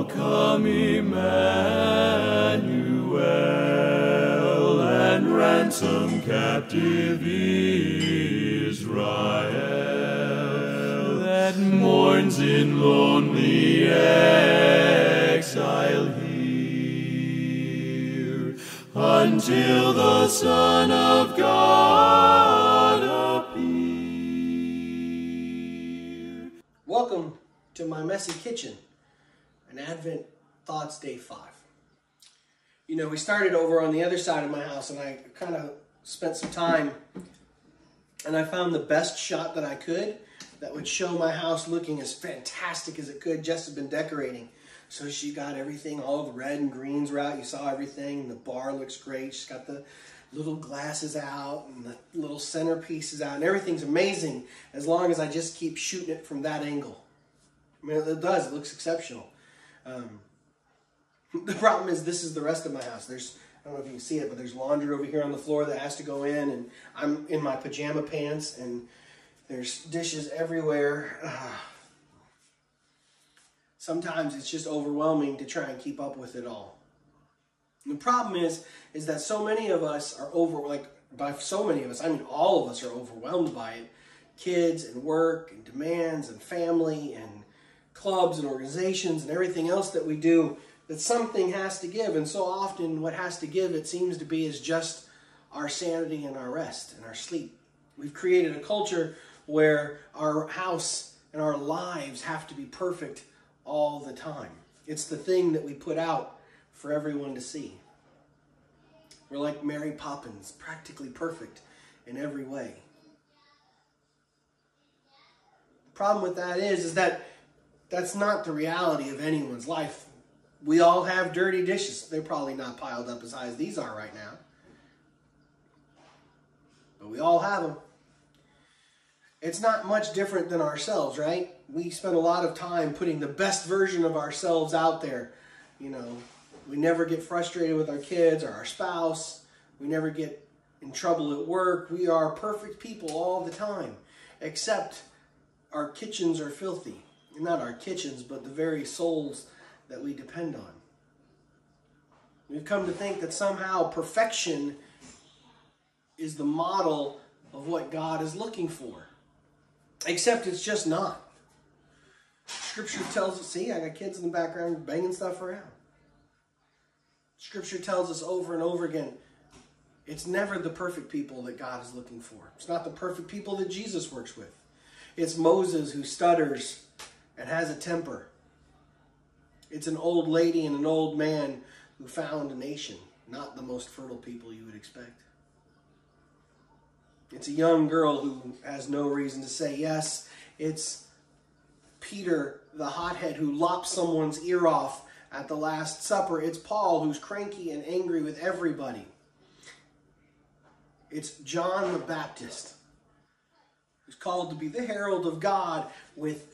O come, Emmanuel, and ransom captive Israel, that mourns in lonely exile here, until the Son of God appear. Welcome to my messy kitchen, an Advent Thoughts Day 5. You know, we started over on the other side of my house, and I kind of spent some time, and I found the best shot that I could that would show my house looking as fantastic as it could. Jess had been decorating, so she got everything, all the red and greens were out. You saw everything, and the bar looks great. She's got the little glasses out and the little centerpieces out, and everything's amazing as long as I just keep shooting it from that angle. I mean, it does. It looks exceptional. The problem is this is the rest of my house. I don't know if you can see it, but there's laundry over here on the floor that has to go in, and I'm in my pajama pants, and there's dishes everywhere. Sometimes it's just overwhelming to try and keep up with it all. And the problem is that so many of us are by so many of us, I mean all of us are overwhelmed by it. Kids and work and demands and family and clubs and organizations and everything else that we do, that something has to give. And so often what has to give, it seems to be, is just our sanity and our rest and our sleep. We've created a culture where our house and our lives have to be perfect all the time. It's the thing that we put out for everyone to see. We're like Mary Poppins, practically perfect in every way. The problem with that is that that's not the reality of anyone's life. We all have dirty dishes. They're probably not piled up as high as these are right now, but we all have them. It's not much different than ourselves, right? We spend a lot of time putting the best version of ourselves out there. You know, we never get frustrated with our kids or our spouse. We never get in trouble at work. We are perfect people all the time, except our kitchens are filthy. Not our kitchens, but the very souls that we depend on. We've come to think that somehow perfection is the model of what God is looking for. Except it's just not. Scripture tells us, see, I got kids in the background banging stuff around. Scripture tells us over and over again, it's never the perfect people that God is looking for. It's not the perfect people that Jesus works with. It's Moses who stutters and has a temper. It's an old lady and an old man who found a nation, not the most fertile people you would expect. It's a young girl who has no reason to say yes. It's Peter, the hothead, who lops someone's ear off at the Last Supper. It's Paul, who's cranky and angry with everybody. It's John the Baptist, who's called to be the herald of God with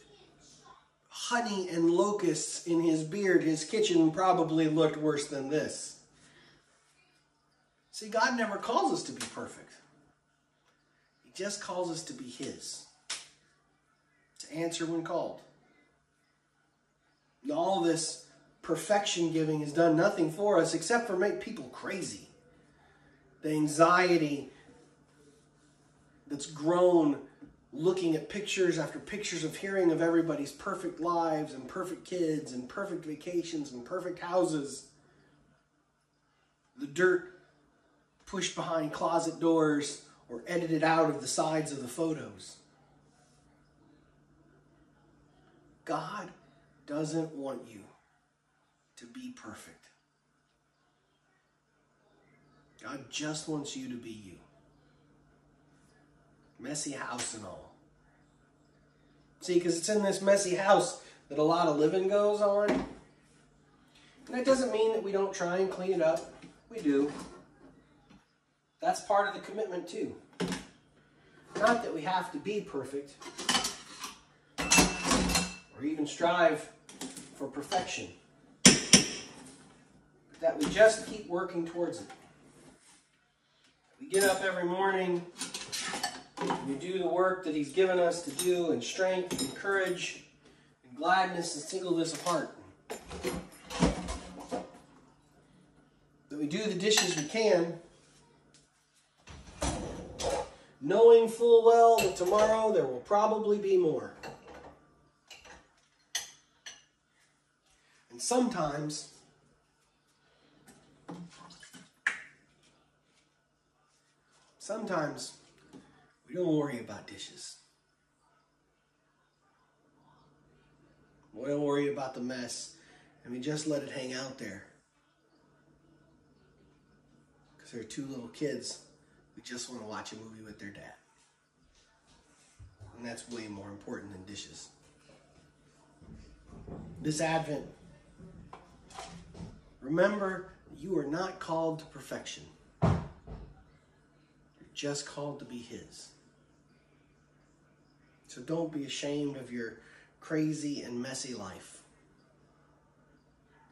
honey and locusts in his beard. His kitchen probably looked worse than this. See, God never calls us to be perfect. He just calls us to be his, to answer when called. And all this perfection giving has done nothing for us except for make people crazy. The anxiety that's grown looking at pictures after pictures of hearing of everybody's perfect lives and perfect kids and perfect vacations and perfect houses. The dirt pushed behind closet doors or edited out of the sides of the photos. God doesn't want you to be perfect. God just wants you to be you. Messy house and all. See, because it's in this messy house that a lot of living goes on. And that doesn't mean that we don't try and clean it up. We do. That's part of the commitment too. Not that we have to be perfect or even strive for perfection, but that we just keep working towards it. We get up every morning, we do the work that he's given us to do in strength and courage and gladness and singleness of heart. That we do the dishes we can, knowing full well that tomorrow there will probably be more. And sometimes we don't worry about dishes. We don't worry about the mess, and we just let it hang out there. Because there are two little kids who just want to watch a movie with their dad. And that's way more important than dishes. This Advent, remember, you are not called to perfection. You're just called to be His. So don't be ashamed of your crazy and messy life.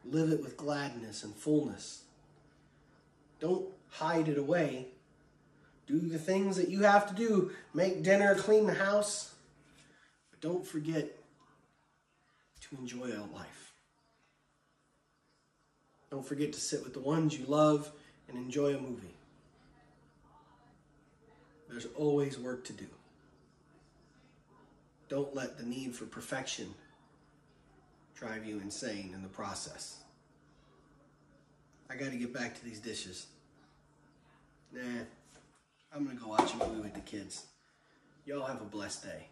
Live it with gladness and fullness. Don't hide it away. Do the things that you have to do. Make dinner, clean the house. But don't forget to enjoy life. Don't forget to sit with the ones you love and enjoy a movie. There's always work to do. Don't let the need for perfection drive you insane in the process. I got to get back to these dishes. Nah, I'm going to go watch a movie with the kids. Y'all have a blessed day.